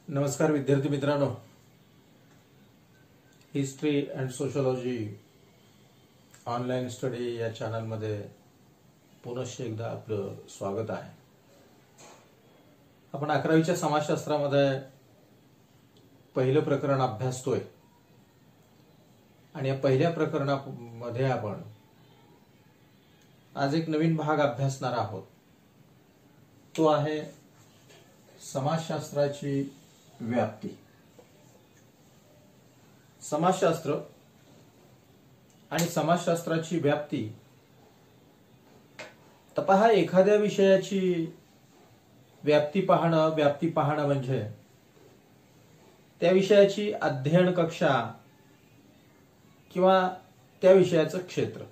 नमस्कार विद्यार्थी मित्रांनो, history and sociology online study या चॅनलमध्ये पुनश्च एकदा आपलं स्वागत आहे. आपण 11वीच्या समाजशास्त्रामध्ये पहिलं प्रकरण अभ्यासतोय आणि या पहिल्या प्रकरणामध्ये आपण आज एक नवीन भाग अभ्यासणार आहोत. तो आहे समाजशास्त्राची व्याप्ती. समाजशास्त्र आणि समाजशास्त्राची व्याप्ती. तर पहा, एखाद्या विषयाची व्याप्ती पाहणं म्हणजे त्या विषयाची अध्ययन कक्षा किंवा त्या विषयाचं क्षेत्र,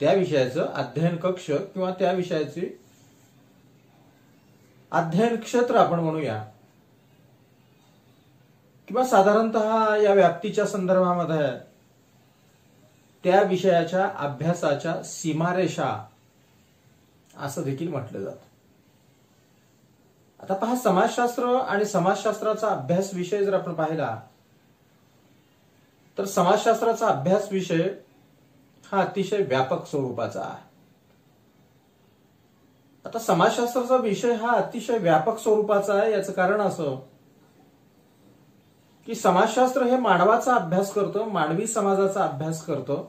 त्या विषयाचं अध्ययन कक्ष किंवा त्या विषयाची अध्ययन क्षेत्र आपण म्हणूया, किंवा साधारणतः या व्याप्तीच्या संदर्भामध्ये त्या विषयाच्या अभ्यासाच्या सीमारेषा असं देखील म्हटलं जातं. आता पहा, समाजशास्त्र आणि समाजशास्त्राचा अभ्यास विषय जर आपण पाहिला तर समाजशास्त्राचा अभ्यास विषय हा अतिशय व्यापक स्वरूपाचा आहे. आता समाजशास्त्राचा विषय हा अतिशय व्यापक स्वरूपाचा आहे. याचं कारण असं की समाजशास्त्र हे मानवाचा अभ्यास करतं, मानवी समाजाचा अभ्यास करतं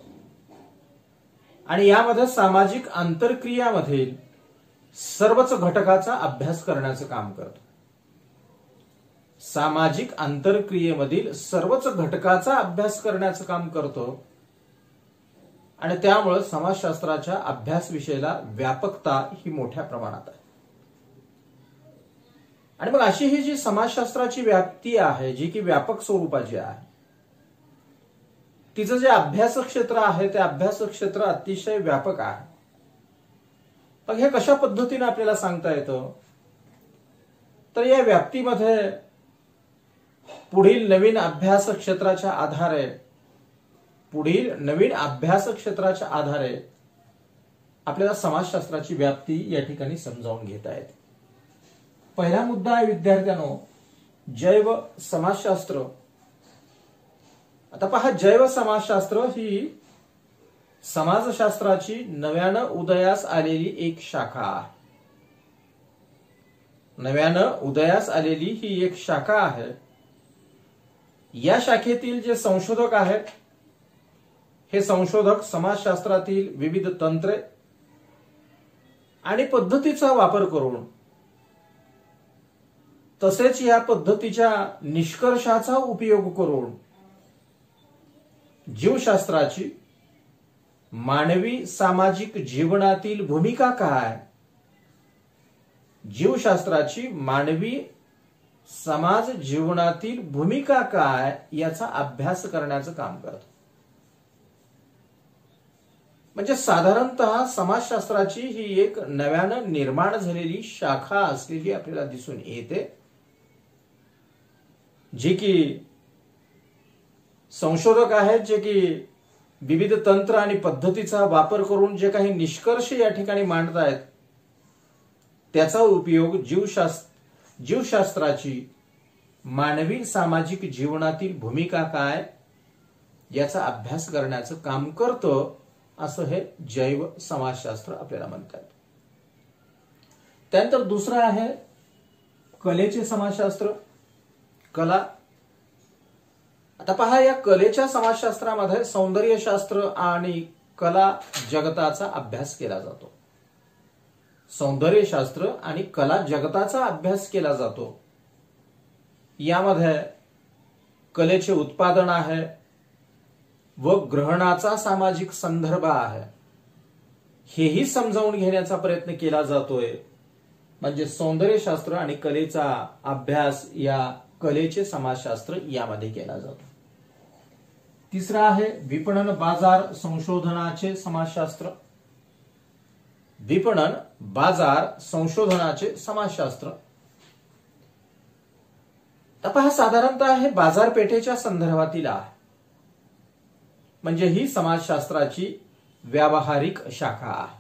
आणि यामध्ये सामाजिक आंतरक्रियामधील सर्वच घटकाचा अभ्यास करण्याचं काम करतं. सामाजिक आंतरक्रियेमधील सर्वच घटकाचा अभ्यास करण्याचं काम करतो आणि त्यामुळे समाजशास्त्राच्या अभ्यास विषयाला व्यापकता ही मोठ्या प्रमाणात आहे. आणि मग अशी ही जी समाजशास्त्राची व्याप्ती आहे, जी की व्यापक स्वरूपाची आहे, तिचं जे अभ्यास क्षेत्र आहे ते अभ्यास क्षेत्र अतिशय व्यापक आहे. मग हे कशा पद्धतीने आपल्याला सांगता येतं, तर या व्याप्तीमध्ये पुढील नवीन अभ्यास क्षेत्राच्या आधारे आपल्याला समाजशास्त्राची व्याप्ती या ठिकाणी समजावून घेता येते. पहिला मुद्दा आहे विद्यार्थ्यांनो, जैव समाजशास्त्र. आता पहा, जैव समाजशास्त्र ही समाजशास्त्राची नव्यानं उदयास आलेली एक शाखा आहे. नव्यानं उदयास आलेली ही एक शाखा आहे. या शाखेतील जे संशोधक आहेत, हे संशोधक समाजशास्त्रातील विविध तंत्रे आणि पद्धतीचा वापर करून, तसेच या पद्धतीच्या निष्कर्षाचा उपयोग करून जीवशास्त्राची मानवी सामाजिक जीवनातील भूमिका काय, जीवशास्त्राची मानवी समाज जीवनातील भूमिका काय याचा अभ्यास करण्याचं काम करतो. म्हणजे साधारणतः समाजशास्त्राची ही एक नव्यानं निर्माण झालेली शाखा असलेली आपल्याला दिसून येते, जी की संशोधक आहेत, जे की विविध तंत्र आणि पद्धतीचा वापर करून जे काही निष्कर्ष या ठिकाणी मांडतायत, त्याचा उपयोग जीवशास्त्राची मानवी सामाजिक जीवनातील भूमिका काय याचा अभ्यास करण्याचं काम करतं, असं हे जैव समाजशास्त्र आपल्याला म्हणतात. त्यानंतर दुसरं आहे कलेचे समाजशास्त्र, कला. आता पहा, या कलेच्या समाजशास्त्रामध्ये सौंदर्यशास्त्र आणि कला जगताचा अभ्यास केला जातो. सौंदर्यशास्त्र आणि कला जगताचा अभ्यास केला जातो. यामध्ये कलेचे उत्पादन आहे व ग्रहणाचा सामाजिक संदर्भ आहे, हेही समजावून घेण्याचा प्रयत्न केला जातोय. म्हणजे सौंदर्यशास्त्र आणि कलेचा अभ्यास या कलेचे समाजशास्त्र यामध्ये केला जातो. तिसरा आहे विपणन बाजार संशोधनाचे समाजशास्त्र. विपणन बाजार संशोधनाचे समाजशास्त्र. तर पहा, साधारणतः हे बाजारपेठेच्या संदर्भातील आहे. म्हणजे ही समाजशास्त्राची व्यावहारिक शाखा आहे.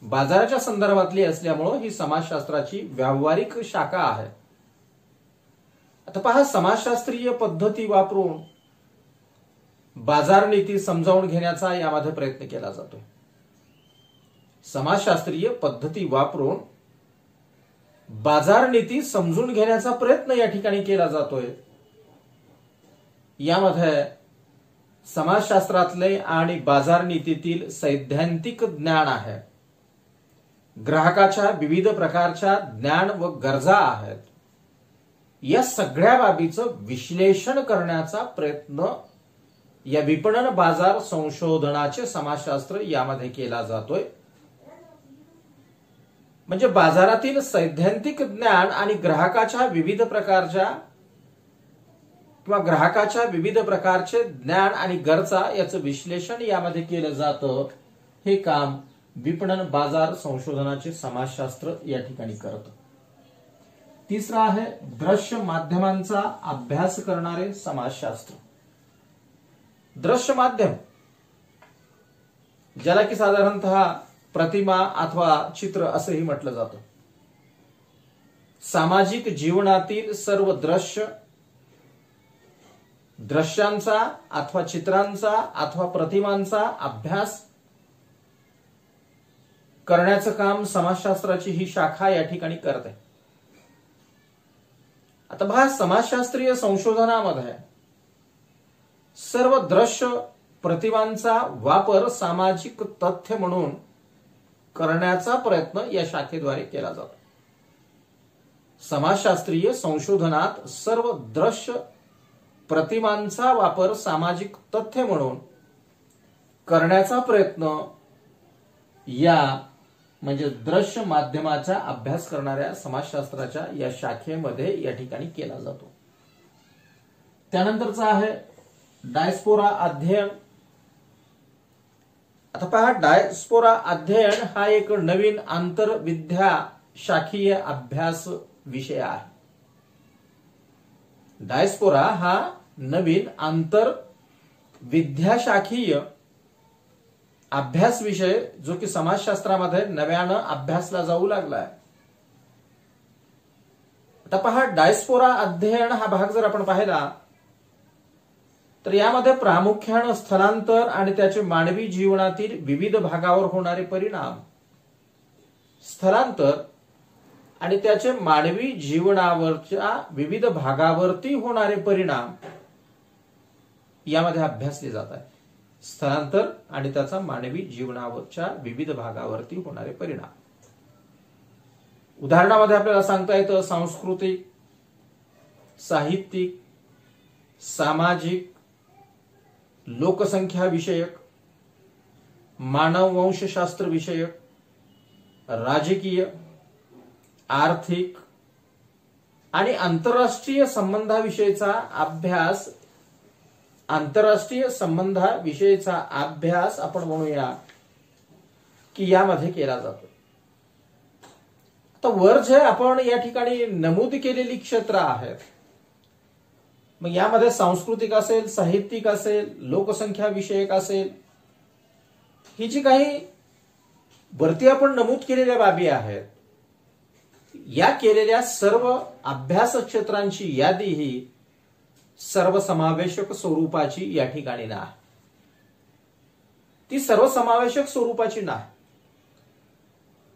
बाजाराच्या संदर्भातली असल्यामुळं ही समाजशास्त्राची व्यावहारिक शाखा आहे. आता पहा, समाजशास्त्रीय पद्धती वापरून बाजार नीती समजावून घेण्याचा यामध्ये प्रयत्न केला जातो. समाजशास्त्रीय पद्धती वापरून बाजार नीती समजून घेण्याचा प्रयत्न या ठिकाणी केला जातोय. यामध्ये समाजशास्त्रातले आणि बाजार नीतीतील सैद्धांतिक ज्ञान आहे, ग्राहकाच्या विविध प्रकारच्या ज्ञान व गरजा आहेत, या सगळ्या बाबीचं विश्लेषण करण्याचा प्रयत्न या विपणन बाजार संशोधनाचे समाजशास्त्र यामध्ये केला जातोय. म्हणजे बाजारातील सैद्धांतिक ज्ञान आणि ग्राहकाच्या विविध प्रकारचे ज्ञान आणि गरजा याचं विश्लेषण यामध्ये केलं जातं. हे काम विपणन बाजार संशोधनाचे समाजशास्त्र या ठिकाणी करतं. तिसरा आहे दृश्य माध्यमांचा अभ्यास करणारे समाजशास्त्र. दृश्य माध्यम, ज्याला की साधारणतः प्रतिमा अथवा चित्र असंही म्हटलं जातं, सामाजिक जीवनातील सर्व दृश्यांचा अथवा चित्रांचा अथवा प्रतिमांचा अभ्यास करण्याचं काम समाजशास्त्राची ही शाखा या ठिकाणी करते. आता पहा, समाजशास्त्रीय संशोधनामध्ये सर्व दृश्य प्रतिमांचा वापर सामाजिक तथ्य म्हणून करण्याचा प्रयत्न या शाखेद्वारे केला जातो. समाजशास्त्रीय संशोधनात सर्व दृश्य प्रतिमांचा वापर सामाजिक तथ्य म्हणून करण्याचा प्रयत्न या म्हणजे दृश्य माध्यमाचा अभ्यास करणाऱ्या समाजशास्त्राच्या या शाखेमध्ये या ठिकाणी केला जातो. त्यानंतरचा आहे डायस्पोरा अध्ययन. आता पहा, डायस्पोरा अध्ययन हा एक नवीन आंतरविद्या शाखीय अभ्यास विषय आहे. डायस्पोरा हा नवीन आंतरविद्याशाखीय अभ्यास विषय जो की समाजशास्त्रामध्ये नव्यानं अभ्यासला जाऊ लागलाय. आता पहा, डायस्पोरा अध्ययन हा भाग जर आपण पाहिला तर यामध्ये प्रामुख्यानं स्थलांतर आणि त्याचे मानवी जीवनातील विविध भागावर होणारे परिणाम, स्थलांतर आणि त्याचे मानवी जीवनावरच्या विविध भागावरती होणारे परिणाम यामध्ये अभ्यासले जात आहे. स्थलांतर आणि त्याचा मानवी जीवनावरच्या विविध भागावरती होणारे परिणाम. उदाहरणामध्ये आपल्याला सांगता येतं सांस्कृतिक, साहित्यिक, सामाजिक, लोकसंख्या विषयक, मानववंशशास्त्र विषयक, राजकीय, आर्थिक आणि आंतरराष्ट्रीय संबंधाविषयीचा अभ्यास, आपण म्हणूया की यामध्ये केला जातो. आता वर जे आपण या ठिकाणी नमूद केलेली क्षेत्र आहेत, मग यामध्ये सांस्कृतिक असेल, साहित्यिक असेल, लोकसंख्या विषयक असेल, ही जी काही वरती आपण नमूद केलेल्या बाबी आहेत, या केलेल्या सर्व अभ्यास क्षेत्रांची यादी ही सर्वसमावेशक स्वरूपाची या ठिकाणी नाही. ती सर्वसमावेशक स्वरूपाची नाही,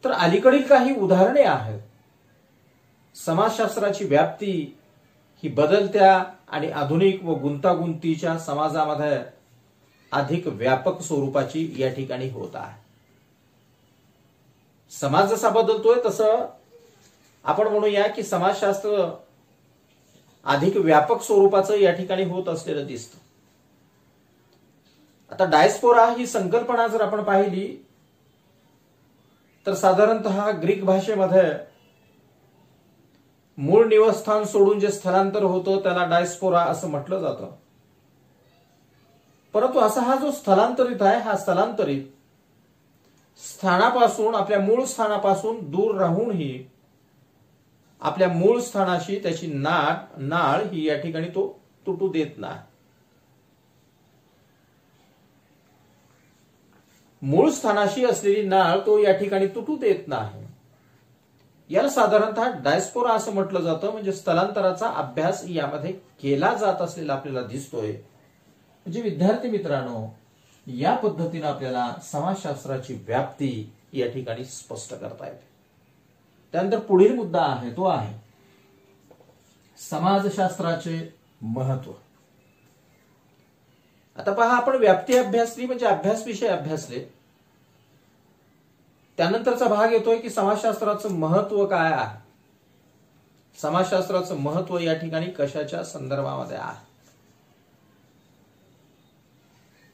तर अलीकडील काही उदाहरणे आहेत. समाजशास्त्राची व्याप्ती ही बदलत्या आणि आधुनिक व गुंतागुंतीच्या समाजामध्ये अधिक व्यापक स्वरूपाची या ठिकाणी होत आहे. समाज जसा बदलतोय तसं आपण म्हणूया की समाजशास्त्र अधिक व्यापक स्वरूपाचं या ठिकाणी होत असलेलं दिसतं. आता डायस्पोरा ही संकल्पना जर आपण पाहिली तर साधारणतः ग्रीक भाषेमध्ये मूळ निवासस्थान सोडून जे स्थलांतर होतं त्याला डायस्पोरा असं म्हटलं जातं. परंतु असा हा जो स्थलांतरित आहे, हा स्थलांतरित स्थानापासून, आपल्या मूळ स्थानापासून दूर राहूनही आपल्या मूळ स्थानाशी त्याची नाळ ही या ठिकाणी तो तुटू देत नाही. मूळ स्थानाशी असलेली नाळ तो या ठिकाणी तुटू देत नाही. याला साधारणतः डायस्पोरा असं म्हटलं जातं. म्हणजे स्थलांतराचा अभ्यास यामध्ये केला जात असलेला आपल्याला दिसतोय. म्हणजे विद्यार्थी मित्रांनो, या पद्धतीने आपल्याला समाजशास्त्राची व्याप्ती या ठिकाणी स्पष्ट करता येते. त्यानंतर पुढील मुद्दा आहे तो आहे समाजशास्त्राचे महत्व. आता पहा, आपण व्याप्ती अभ्यासली म्हणजे अभ्यास विषय अभ्यासले. त्यानंतरचा भाग येतोय की समाजशास्त्राचं महत्व काय आहे. समाजशास्त्राचं महत्व या ठिकाणी कशाच्या संदर्भामध्ये आहे.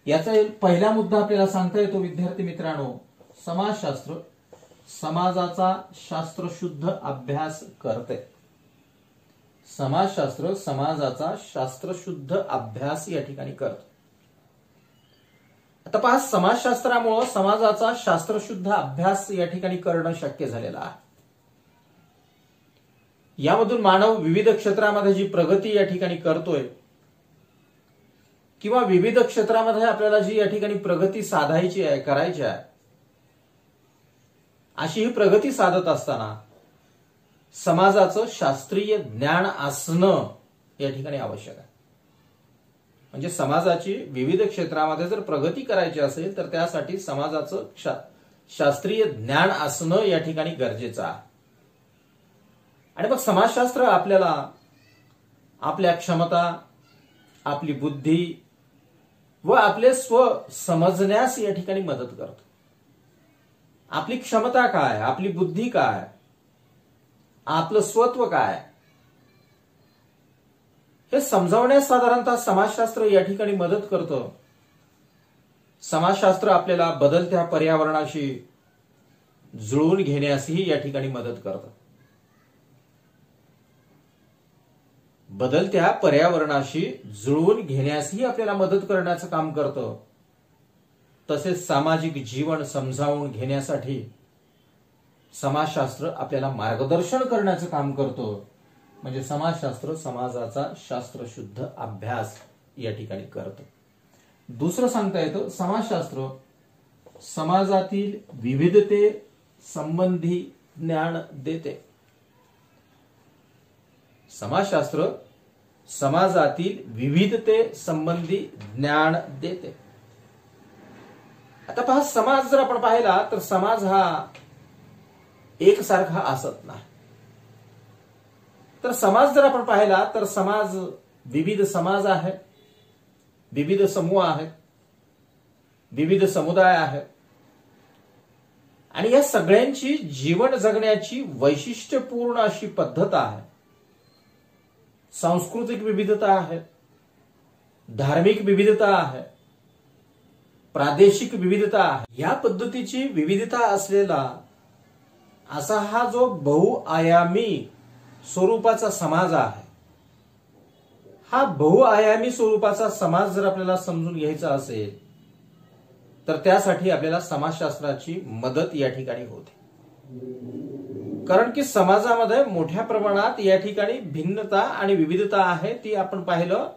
याचा पहिला मुद्दा आपल्याला सांगता येतो विद्यार्थी मित्रांनो, समाजशास्त्र समाजाचा शास्त्रशुद्ध अभ्यास करते. समाजशास्त्र समाजाचा शास्त्रशुद्ध अभ्यास या ठिकाणी करते. आता पहा, समाजशास्त्रामुळे समाजाचा शास्त्रशुद्ध अभ्यास या ठिकाणी करणं शक्य झालेलं आहे. यामधून मानव विविध क्षेत्रामध्ये जी प्रगती या ठिकाणी करतोय किंवा विविध क्षेत्रामध्ये आपल्याला जी या ठिकाणी प्रगती साधायची आहे, करायची आहे, अशी ही प्रगती साधत असताना समाजाचं शास्त्रीय ज्ञान असणं या ठिकाणी आवश्यक आहे. म्हणजे समाजाची विविध क्षेत्रामध्ये जर प्रगती करायची असेल तर त्यासाठी समाजाचं शास्त्रीय ज्ञान असणं या ठिकाणी गरजेचं आहे. आणि मग समाजशास्त्र आपल्याला आपल्या क्षमता, आपली बुद्धी व आपले स्व समजण्यास या ठिकाणी मदत करतो. आपली क्षमता काय, आपली बुद्धी काय, आपलं स्वत्व काय, हे समजावण्यास साधारणतः समाजशास्त्र या ठिकाणी मदत करतं. समाजशास्त्र आपल्याला बदलत्या पर्यावरणाशी जुळवून घेण्यासही या ठिकाणी मदत करतं. बदलत्या पर्यावरणाशी जुळवून घेण्यासही आपल्याला मदत करण्याचं काम करतं. तसेच सामाजिक जीवन समजावून घेण्यासाठी समाजशास्त्र आपल्याला मार्गदर्शन करण्याचं काम करतं. म्हणजे समाजशास्त्र समाजाचा शास्त्रशुद्ध अभ्यास या ठिकाणी करतं. दुसरं सांगता येतं, समाजशास्त्र समाजातील विविधते संबंधी ज्ञान देते. समाजशास्त्र समाजातील विविधते संबंधी ज्ञान देते. आता पहा, समाज जर आपण पाहिला तर समाज हा एकसारखा असत नाही. तर समाज जर आपण पाहिला तर समाज विविध समाज आहे, विविध समूह आहेत, विविध समुदाय आहेत. आणि या सगळ्यांची जीवन जगण्याची वैशिष्ट्यपूर्ण अशी पद्धत आहे. सांस्कृतिक विविधता आहे, धार्मिक विविधता आहे, प्रादेशिक विविधता आहे. या पद्धतीची विविधता असलेला असा हा जो बहुआयामी स्वरूपाचा समाज आहे, हा बहुआयामी स्वरूपाचा समाज जर आपल्याला समजून घ्यायचा असेल तर त्यासाठी आपल्याला समाजशास्त्राची मदत या ठिकाणी होते. कारण की समाजामध्ये मोठ्या प्रमाणात या ठिकाणी भिन्नता आणि विविधता आहे. ती आपण पाहिलं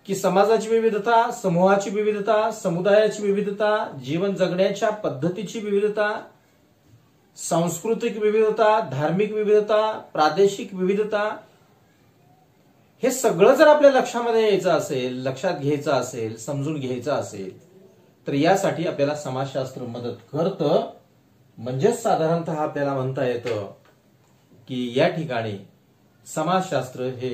की समाजाची विविधता, समूहाची विविधता, समुदायाची विविधता, जीवन जगण्याच्या पद्धतीची विविधता, सांस्कृतिक विविधता, धार्मिक विविधता, प्रादेशिक विविधता, हे सगळं जर आपल्या लक्षामध्ये यायचं असेल, लक्षात घ्यायचं असेल, समजून घ्यायचं असेल तर यासाठी आपल्याला समाजशास्त्र मदत करतं. म्हणजेच साधारणतः आपल्याला म्हणता येतं की या ठिकाणी समाजशास्त्र हे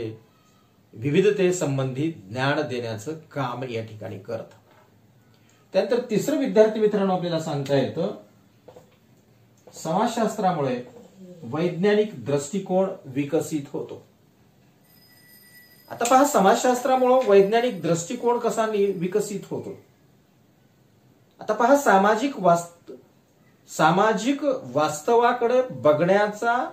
विविधते संबंधी ज्ञान देण्याचं काम या ठिकाणी करतं. त्यानंतर तिसरं विद्यार्थी मित्रांनो आपल्याला सांगता येतं, समाजशास्त्रामुळे वैज्ञानिक दृष्टिकोन विकसित होतो. आता पहा, समाजशास्त्रामुळे वैज्ञानिक दृष्टिकोन कसा विकसित होतो. आता पहा, सामाजिक वास्तवाकडे बघण्याचा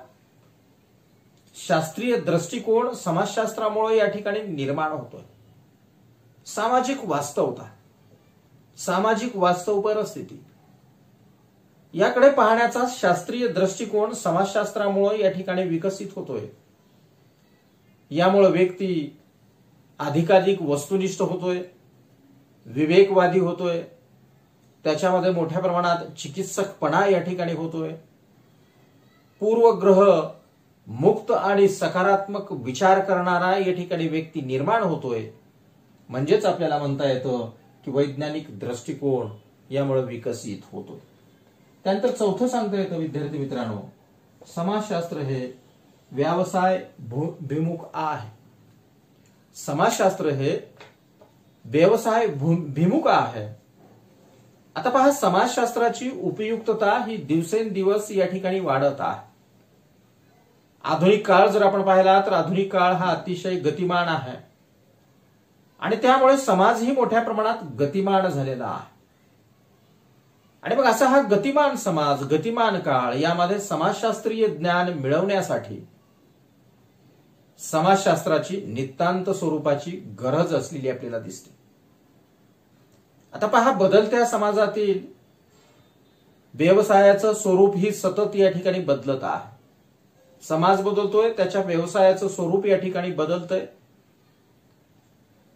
शास्त्रीय दृष्टिकोन समाजशास्त्रामुळे या ठिकाणी निर्माण होतोय. सामाजिक वास्तवता, सामाजिक वास्तव परिस्थिती याकडे पाहण्याचा शास्त्रीय दृष्टिकोन समाजशास्त्रामुळे या ठिकाणी विकसित होतोय. यामुळे व्यक्ती अधिकाधिक वस्तुनिष्ठ होतोय, विवेकवादी होतोय, त्याच्यामध्ये मोठ्या प्रमाणात चिकित्सकपणा या ठिकाणी होतोय. पूर्वग्रह मुक्त आणि सकारात्मक विचार करणारा या ठिकाणी व्यक्ती निर्माण होतोय. म्हणजेच आपल्याला म्हणता येतं की वैज्ञानिक दृष्टिकोन यामुळे विकसित होतोय. त्यानंतर चौथं सांगता येतं विद्यार्थी मित्रांनो, समाजशास्त्र हे व्यवसाय भिमुख आहे. समाजशास्त्र हे व्यवसाय भिमुख आहे. आता पहा, समाजशास्त्राची उपयुक्तता ही दिवसेंदिवस या ठिकाणी वाढत आहे. आधुनिक काळ जर आपण पाहिला तर आधुनिक काळ हा अतिशय गतिमान आहे आणि त्यामुळे समाजही मोठ्या प्रमाणात गतिमान झालेला आहे. आणि मग असा हा गतिमान समाज, गतिमान काळ, यामध्ये समाजशास्त्रीय ज्ञान मिळवण्यासाठी समाजशास्त्राची नितांत स्वरूपाची गरज असलेली आपल्याला दिसते. आता पहा, बदलत्या समाजातील व्यवसायाचं स्वरूप ही सतत या ठिकाणी बदलत आहे. समाज बदलतोय, त्याच्या व्यवसायाचं स्वरूप या ठिकाणी बदलतंय.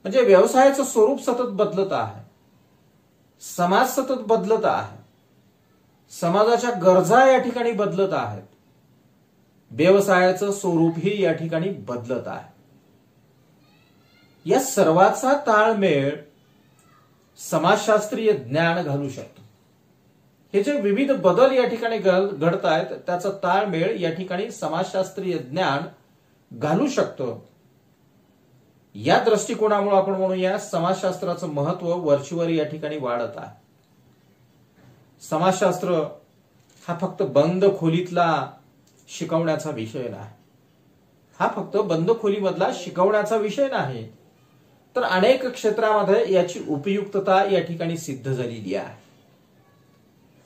म्हणजे व्यवसायाचं स्वरूप सतत बदलत आहे, समाज सतत बदलत आहे, समाजाच्या गरजा या ठिकाणी बदलत आहेत, व्यवसायाचं स्वरूपही या ठिकाणी बदलत आहे. या सर्वाचा ताळमेळ समाजशास्त्रीय ज्ञान घालू शकतो. हे जे विविध बदल या ठिकाणी घडत आहेत त्याचा ताळमेळ या ठिकाणी समाजशास्त्रीय ज्ञान घालू शकतं. या दृष्टिकोनामुळे आपण म्हणूया समाजशास्त्राचं महत्व वरचीवर या ठिकाणी वाढत आहे. समाजशास्त्र हा फक्त बंद खोलीतला शिकवण्याचा विषय नाही. हा फक्त बंद खोलीमधला शिकवण्याचा विषय नाही, तर अनेक क्षेत्रामध्ये याची उपयुक्तता या ठिकाणी सिद्ध झालेली आहे.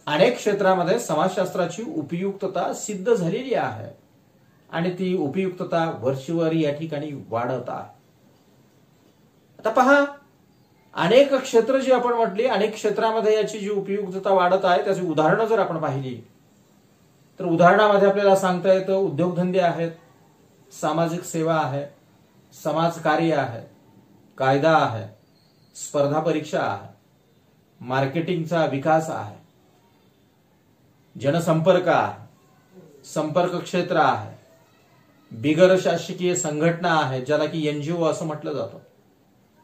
अनेक क्षेत्रामध्ये समाजशास्त्राची उपयुक्तता सिद्ध झालेली आहे आणि ती उपयुक्तता वर्षीवर या ठिकाणी वाढत आहे. आता पहा, अनेक क्षेत्र जी आपण म्हटली, अनेक क्षेत्रामध्ये याची जी उपयुक्तता वाढत आहे त्याची उदाहरणं जर आपण पाहिली तर उदाहरणामध्ये आपल्याला सांगता येतं उद्योगधंदे आहेत, सामाजिक सेवा आहे, समाजकार्य आहे, कायदा आहे, स्पर्धा परीक्षा आहे, मार्केटिंगचा विकास आहे, जनसंपर्क आहे, संपर्क क्षेत्र आहे, बिगर शासकीय संघटना आहे ज्याला की एनजीओ असं म्हटलं जातं,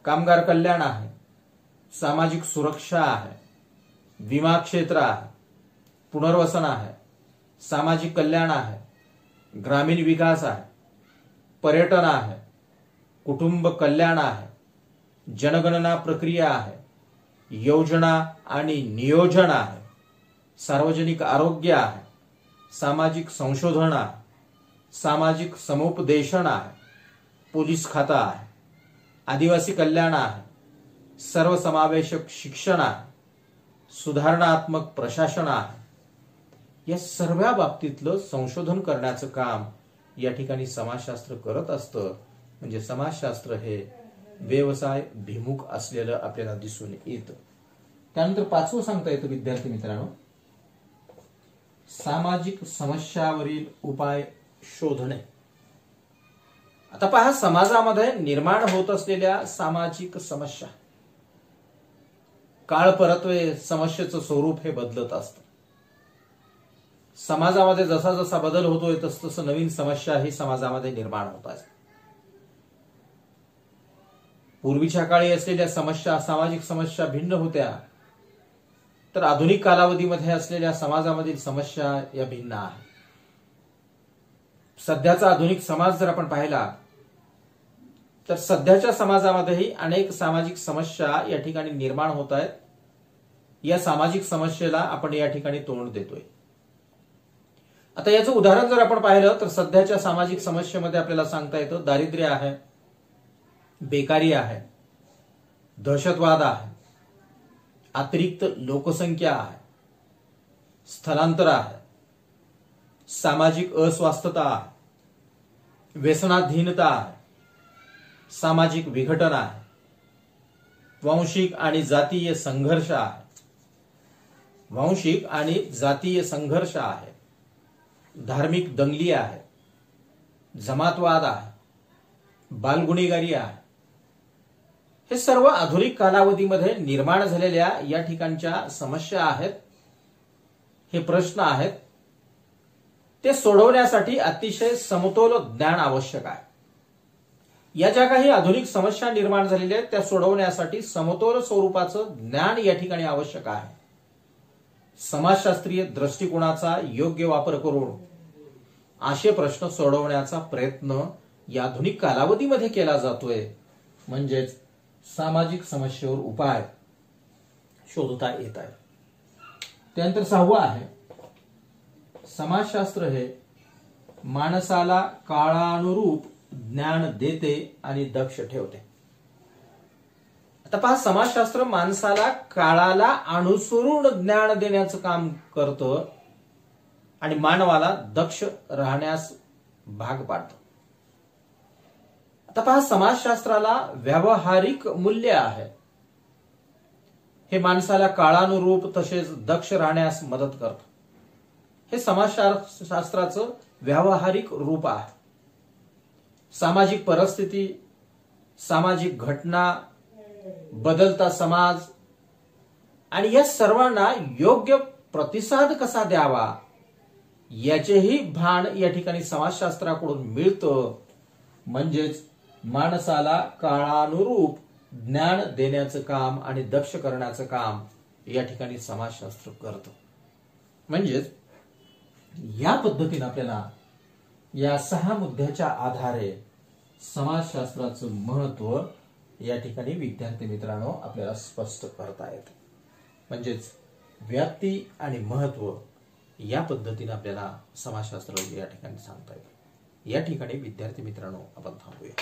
कामगार कल्याण आहे, सामाजिक सुरक्षा आहे, विमा क्षेत्र आहे, पुनर्वसन आहे, सामाजिक कल्याण आहे, ग्रामीण विकास आहे, पर्यटन आहे, कुटुंब कल्याण आहे, जनगणना प्रक्रिया आहे, योजना आणि नियोजन आहे, सार्वजनिक आरोग्य आहे, सामाजिक संशोधन आहे, सामाजिक समुपदेशन आहे, पोलीस खाता आहे, आदिवासी कल्याण आहे, सर्वसमावेशक शिक्षण आहे, सुधारणात्मक प्रशासन आहे. या सर्व बाबतीतलं संशोधन करण्याचं काम या ठिकाणी समाजशास्त्र करत असतं. म्हणजे समाजशास्त्र हे व्यवसाय भिमुख असलेलं आपल्याला दिसून येतं. त्यानंतर पाचवं सांगता येतं विद्यार्थी मित्रांनो, सामाजिक समस्यावरील उपाय शोधणे. आता पहा, समाजामध्ये निर्माण होत असलेल्या सामाजिक समस्या, काळ परत्वे समस्येचं स्वरूप हे बदलत असतं. समाजामध्ये जसा जसा बदल होतोय तस तसं नवीन समस्या ही समाजामध्ये निर्माण होत आहेत. पूर्वीच्या काळी असलेल्या समस्या, सामाजिक समस्या भिन्न होत्या, तर आधुनिक कालावधीमध्ये असलेल्या समाजामधील समस्या या भिन्न आहेत. सध्याचा आधुनिक समाज जर आपण पाहिला तर सध्याच्या समाजामध्येही अनेक सामाजिक समस्या या ठिकाणी निर्माण होत आहेत. या सामाजिक समस्येला आपण या ठिकाणी तोंड देतोय. आता याचं उदाहरण जर आपण पाहिलं तर सध्याच्या सामाजिक समस्येमध्ये आपल्याला सांगता येतं दारिद्र्य आहे, बेकारी आहे, दहशतवाद आहे, अतिरिक्त लोकसंख्या आहे, स्थलांतर आहे, सामाजिक अस्वास्थता आहे, व्यसनाधीनता आहे, सामाजिक विघटन आहे, वांशिक आणि जातीय संघर्ष आहे, वांशिक आणि जातीय संघर्ष आहे, धार्मिक दंगली आहे, जमातवाद आहे, बालगुन्हेगारी आहे. हे सर्व आधुनिक कालावधीमध्ये निर्माण झालेल्या या ठिकाणच्या समस्या आहेत, हे प्रश्न आहेत. ते सोडवण्यासाठी अतिशय समतोल ज्ञान आवश्यक आहे. या ज्या काही आधुनिक समस्या निर्माण झालेल्या आहेत त्या सोडवण्यासाठी समतोल स्वरूपाचं ज्ञान या ठिकाणी आवश्यक आहे. समाजशास्त्रीय दृष्टिकोनाचा योग्य वापर करून असे प्रश्न सोडवण्याचा प्रयत्न या आधुनिक कालावधीमध्ये केला जातोय. म्हणजेच सामाजिक समस्येवर उपाय शोधता येत आहे. त्यानंतर 6वं आहे, समाजशास्त्र हे माणसाला काळानुरूप ज्ञान देते आणि दक्ष ठेवते. आता पहा, समाजशास्त्र माणसाला काळाला अनुसरून ज्ञान देण्याचं काम करतं आणि मानवाला दक्ष राहण्यास भाग पाडतं. आता पहा, समाजशास्त्राला व्यावहारिक मूल्य आहे. हे माणसाला काळानुरूप तसेच दक्ष राहण्यास मदत करतं. हे समाजशास्त्राचं व्यावहारिक रूप आहे. सामाजिक परिस्थिती, सामाजिक घटना, बदलता समाज आणि या सर्वांना योग्य प्रतिसाद कसा द्यावा याचेही भान या ठिकाणी समाजशास्त्राकडून मिळतं. म्हणजेच माणसाला काळानुरूप ज्ञान देण्याचं काम आणि दक्ष करण्याचं काम या ठिकाणी समाजशास्त्र करतं. म्हणजेच या पद्धतीने आपल्याला या 6 मुद्द्याच्या आधारे समाजशास्त्राचं महत्व या ठिकाणी विद्यार्थी मित्रांनो आपल्याला स्पष्ट करता येतं. म्हणजेच व्याप्ती आणि महत्व या पद्धतीने आपल्याला समाजशास्त्र या ठिकाणी सांगता येतं. या ठिकाणी विद्यार्थी मित्रांनो आपण थांबूया.